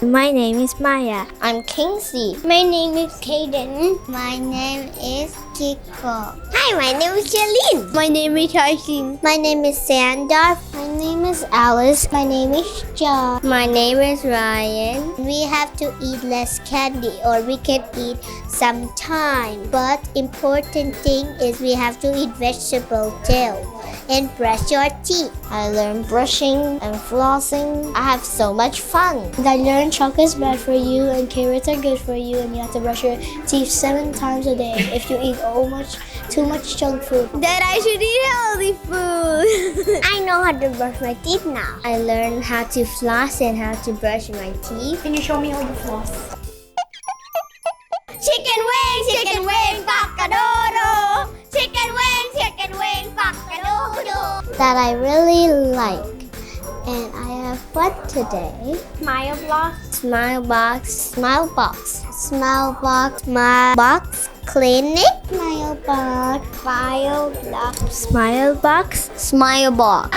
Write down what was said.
My name is Maya. I'm Kingsley. My name is Kaden. My name is Kiko. Hi, my name is Jalene. My name is Haishim. My name is Sandor. My name is Alice. My name is John. My name is Ryan. We have to eat less candy or we can eat sometime. But important thing is we have to eat vegetable too. And brush your teeth. I learned brushing and flossing. I have so much fun. And I learned chocolate is bad for you and carrots are good for you and you have to brush your teeth 7 times a day if you eat too much junk food. That I should eat healthy food. I know how to brush my teeth now. I learned how to floss and how to brush my teeth. Can you show me how you floss? Chicken wing, cock-a-doodle. Chicken wing, cock-a-doodle. That I really like. And I have what today? SmileBox Clinic. SmileBox. SmileBox. SmileBox.